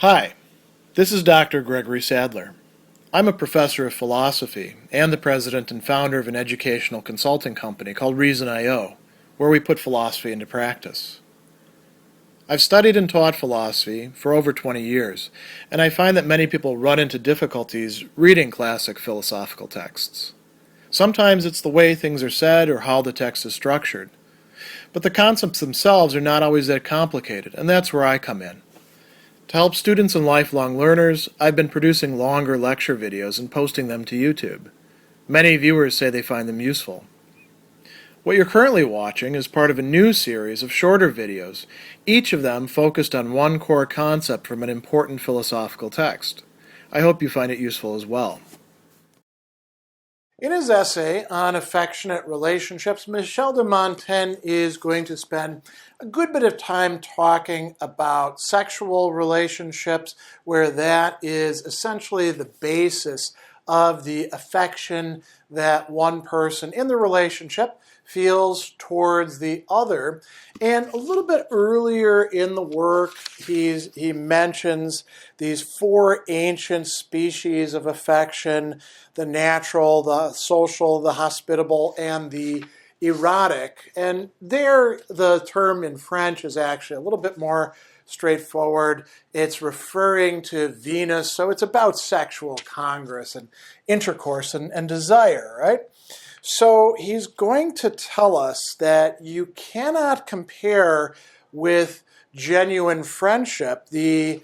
Hi, this is Dr. Gregory Sadler. I'm a professor of philosophy and the president and founder of an educational consulting company called Reason.io, where we put philosophy into practice. I've studied and taught philosophy for over 20 years, and I find that many people run into difficulties reading classic philosophical texts. Sometimes it's the way things are said or how the text is structured, but the concepts themselves are not always that complicated, and that's where I come in. To help students and lifelong learners, I've been producing longer lecture videos and posting them to YouTube. Many viewers say they find them useful. What you're currently watching is part of a new series of shorter videos, each of them focused on one core concept from an important philosophical text. I hope you find it useful as well. In his essay on affectionate relationships, Michel de Montaigne is going to spend a good bit of time talking about sexual relationships, where that is essentially the basis of the affection that one person in the relationship feels towards the other. And a little bit earlier in the work, he mentions these four ancient species of affection: the natural, the social, the hospitable, and the erotic. And there, the term in French is actually a little bit more straightforward. It's referring to Venus, so it's about sexual congress and intercourse and desire, right? So he's going to tell us that you cannot compare with genuine friendship the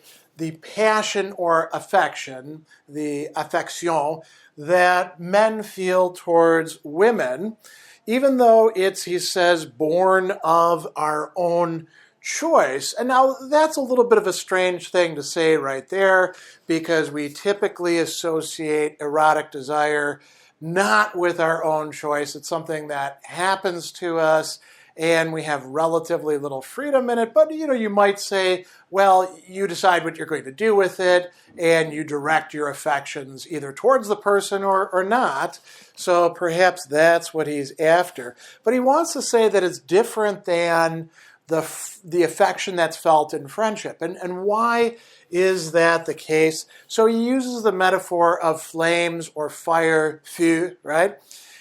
passion or affection, the affection, that men feel towards women, even though it's, he says, born of our own choice. And now that's a little bit of a strange thing to say right there, because we typically associate erotic desire not with our own choice. It's something that happens to us, and we have relatively little freedom in it. But, you might say, well, you decide what you're going to do with it, and you direct your affections either towards the person or not. So perhaps that's what he's after. But he wants to say that it's different than the affection that's felt in friendship. And why is that the case? So he uses the metaphor of flames or fire, feu, right?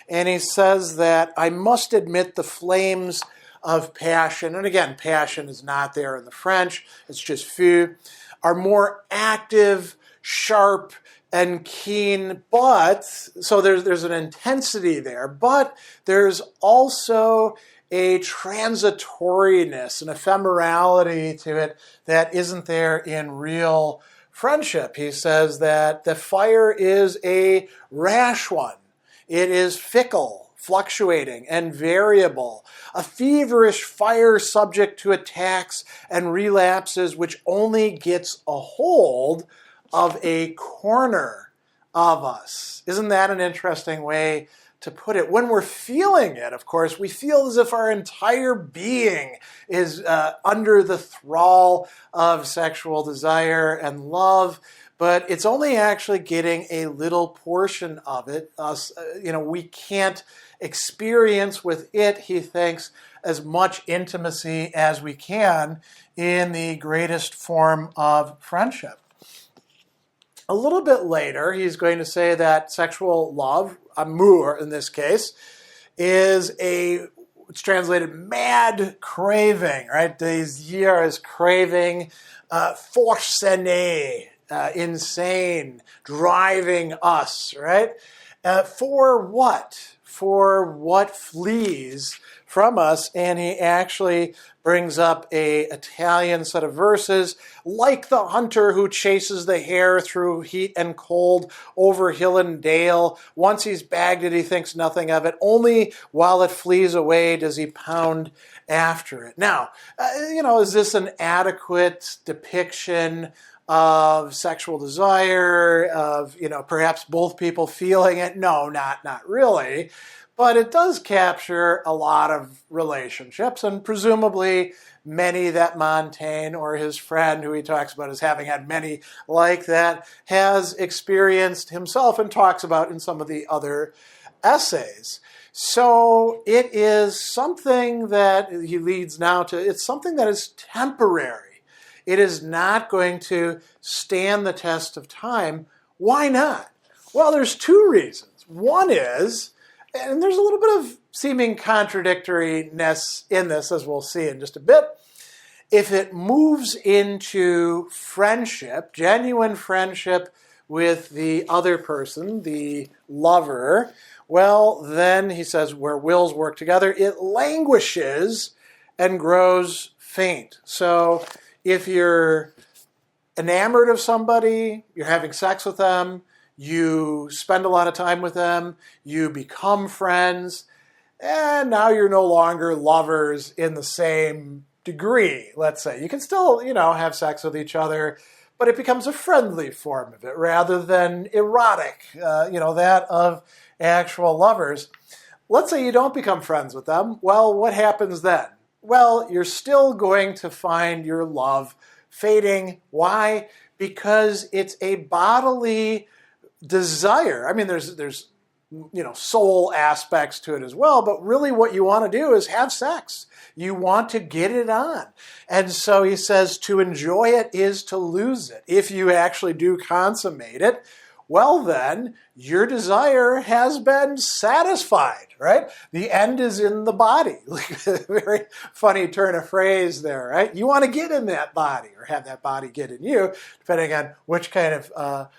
And he says that I must admit the flames of passion, and again, passion is not there in the French, it's just feu, are more active, sharp, and keen, but, so there's an intensity there, but there's also a transitoriness, an ephemerality to it that isn't there in real friendship. He says that the fire is a rash one. It is fickle, fluctuating, and variable, a feverish fire subject to attacks and relapses, which only gets a hold of a corner of us. Isn't that an interesting way to put it? When we're feeling it, of course, we feel as if our entire being is under the thrall of sexual desire and love, but it's only actually getting a little portion of it. We can't experience with it, he thinks, as much intimacy as we can in the greatest form of friendship. A little bit later, he's going to say that sexual love, amour in this case, is it's translated mad craving, right? Désir is craving, forcené, insane, driving us, right? For what? For what flees from us? And he actually brings up a Italian set of verses, like the hunter who chases the hare through heat and cold over hill and dale. Once he's bagged it, he thinks nothing of it. Only while it flees away does he pound after it. Now, is this an adequate depiction of sexual desire, of, perhaps both people feeling it? No, not really. But it does capture a lot of relationships, and presumably many that Montaigne, or his friend who he talks about as having had many like that, has experienced himself and talks about in some of the other essays. So it is something that he leads now to, it's something that is temporary. It is not going to stand the test of time. Why not? Well, there's two reasons. One is, and there's a little bit of seeming contradictoriness in this, as we'll see in just a bit. If it moves into friendship, genuine friendship with the other person, the lover, well, then he says where wills work together, it languishes and grows faint. So if you're enamored of somebody, you're having sex with them, you spend a lot of time with them, you become friends, and now you're no longer lovers in the same degree, let's say. You can still, have sex with each other, but it becomes a friendly form of it rather than erotic, that of actual lovers. Let's say you don't become friends with them. Well, what happens then? Well, you're still going to find your love fading. Why? Because it's a bodily desire. I mean, there's soul aspects to it as well, but really what you want to do is have sex. You want to get it on. And so he says to enjoy it is to lose it. If you actually do consummate it, well then, your desire has been satisfied, right? The end is in the body. Very funny turn of phrase there, right? You want to get in that body or have that body get in you, depending on which kind of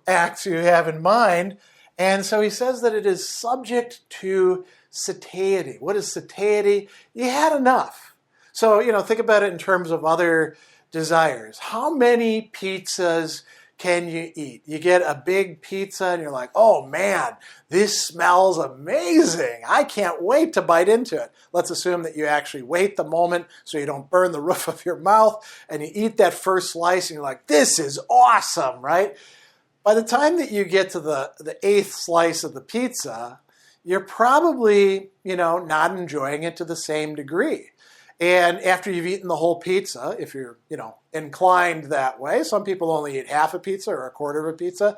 acts you have in mind. And so he says that it is subject to satiety. What is satiety? You had enough. So, think about it in terms of other desires. How many pizzas can you eat? You get a big pizza and you're like, oh man, this smells amazing. I can't wait to bite into it. Let's assume that you actually wait the moment so you don't burn the roof of your mouth and you eat that first slice and you're like, this is awesome, right? By the time that you get to the eighth slice of the pizza, you're probably, not enjoying it to the same degree. And after you've eaten the whole pizza, if you're, inclined that way, some people only eat half a pizza or a quarter of a pizza,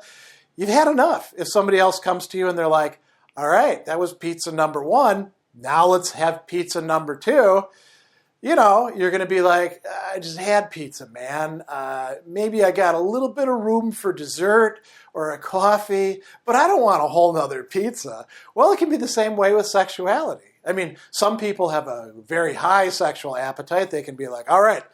you've had enough. If somebody else comes to you and they're like, all right, that was pizza number one, now let's have pizza number two, you're going to be like, I just had pizza, man. Maybe I got a little bit of room for dessert or a coffee, but I don't want a whole nother pizza. Well, it can be the same way with sexuality. I mean, some people have a very high sexual appetite. They can be like, all right,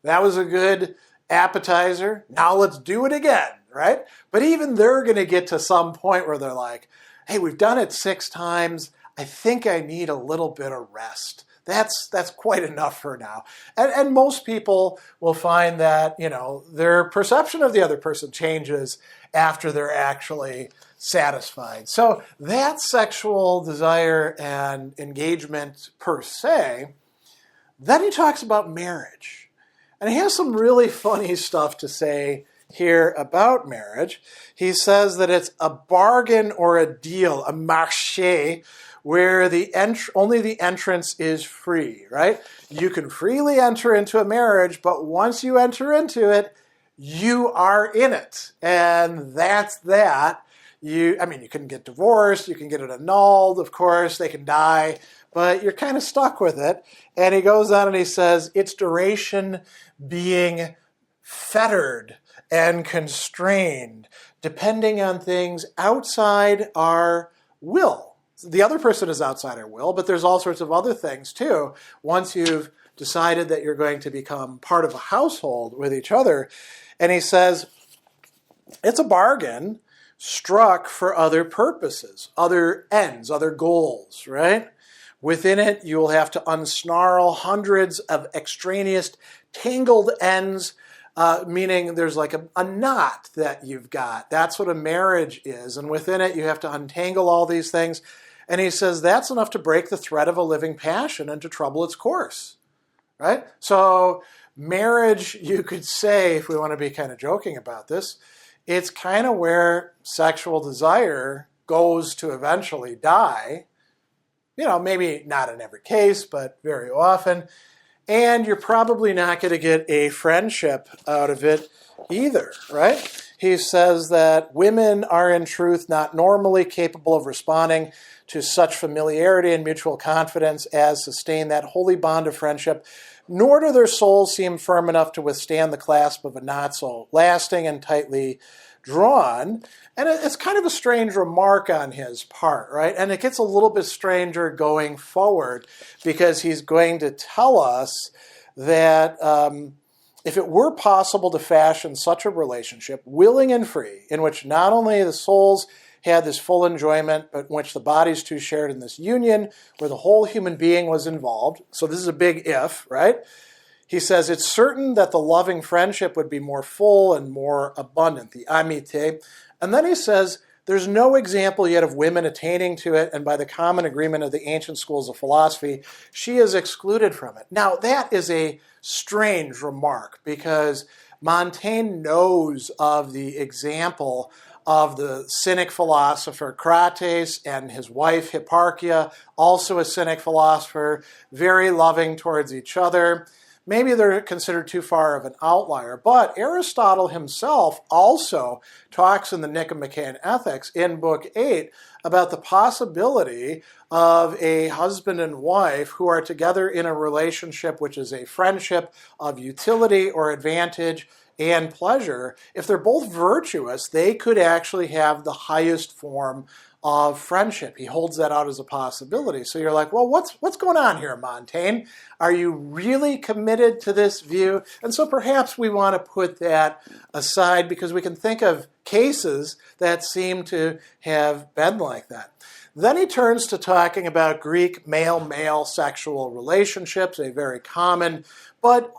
that was a good appetizer. Now let's do it again, right? But even they're going to get to some point where they're like, hey, we've done it 6 times. I think I need a little bit of rest. That's quite enough for now. And most people will find that, their perception of the other person changes after they're actually satisfied. So that's sexual desire and engagement per se. Then he talks about marriage. And he has some really funny stuff to say here about marriage. He says that it's a bargain or a deal, a marché, where only the entrance is free, right? You can freely enter into a marriage, but once you enter into it, you are in it. And that's that. You can get divorced, you can get it annulled, of course, they can die, but you're kind of stuck with it. And he goes on and he says, its duration being fettered and constrained, depending on things outside our will. The other person is outside our will, but there's all sorts of other things too. Once you've decided that you're going to become part of a household with each other. And he says, it's a bargain struck for other purposes, other ends, other goals, right? Within it, you will have to unsnarl hundreds of extraneous tangled ends, meaning there's like a knot that you've got. That's what a marriage is. And within it, you have to untangle all these things. And he says that's enough to break the thread of a living passion and to trouble its course, right? So marriage, you could say, if we want to be kind of joking about this, it's kind of where sexual desire goes to eventually die. Maybe not in every case, but very often. And you're probably not going to get a friendship out of it either, right? He says that women are in truth not normally capable of responding to such familiarity and mutual confidence as sustain that holy bond of friendship nor do their souls seem firm enough to withstand the clasp of a knot so lasting and tightly drawn. And it's kind of a strange remark on his part, right? And it gets a little bit stranger going forward because he's going to tell us that if it were possible to fashion such a relationship, willing and free, in which not only the souls had this full enjoyment, but in which the bodies too shared in this union, where the whole human being was involved. So this is a big if, right? He says, it's certain that the loving friendship would be more full and more abundant, the amitié. And then he says, there's no example yet of women attaining to it, and by the common agreement of the ancient schools of philosophy, she is excluded from it. Now, that is a strange remark, because Montaigne knows of the example of the Cynic philosopher Crates and his wife Hipparchia, also a Cynic philosopher, very loving towards each other. Maybe they're considered too far of an outlier, but Aristotle himself also talks in the Nicomachean Ethics in Book 8 about the possibility of a husband and wife who are together in a relationship which is a friendship of utility or advantage and pleasure. If they're both virtuous, they could actually have the highest form of friendship. He holds that out as a possibility. So you're like, well, what's going on here, Montaigne? Are you really committed to this view? And so perhaps we want to put that aside because we can think of cases that seem to have been like that. Then he turns to talking about Greek male-male sexual relationships, a very common but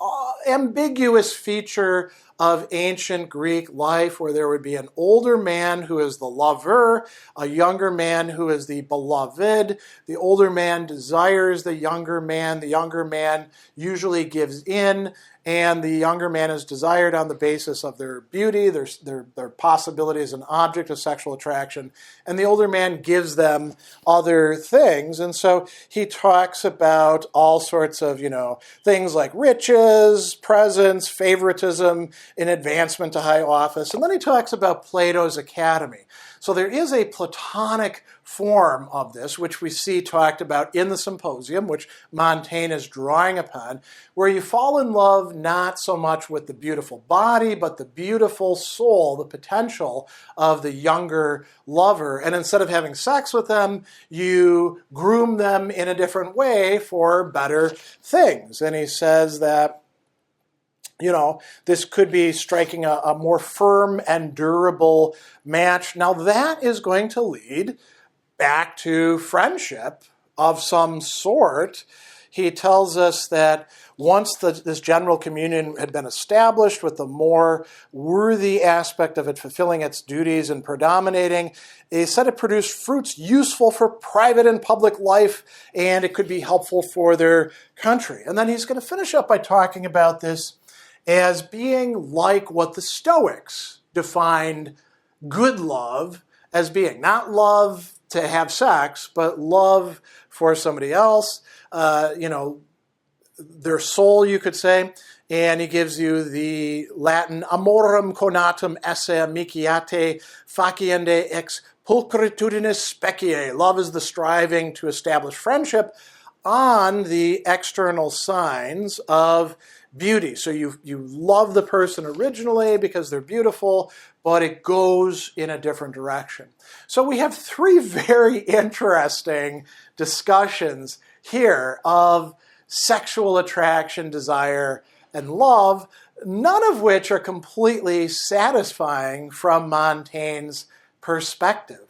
ambiguous feature of ancient Greek life, where there would be an older man who is the lover, a younger man who is the beloved. The older man desires the younger man usually gives in, and the younger man is desired on the basis of their beauty, their possibility as an object of sexual attraction, and the older man gives them other things. And so he talks about all sorts of, things like riches, presents, favoritism, in advancement to high office. And then he talks about Plato's Academy. So there is a Platonic form of this, which we see talked about in the Symposium, which Montaigne is drawing upon, where you fall in love not so much with the beautiful body, but the beautiful soul, the potential of the younger lover. And instead of having sex with them, you groom them in a different way for better things. And he says that this could be striking a more firm and durable match. Now, that is going to lead back to friendship of some sort. He tells us that once this general communion had been established, with the more worthy aspect of it fulfilling its duties and predominating, he said it produced fruits useful for private and public life, and it could be helpful for their country. And then he's going to finish up by talking about this as being like what the Stoics defined good love as being. Not love to have sex, but love for somebody else, their soul, you could say. And he gives you the Latin amorem conatum esse amiciate faciende ex pulchritudinis specie. Love is the striving to establish friendship on the external signs of beauty. So you love the person originally because they're beautiful, but it goes in a different direction. So we have three very interesting discussions here of sexual attraction, desire, and love, none of which are completely satisfying from Montaigne's perspective.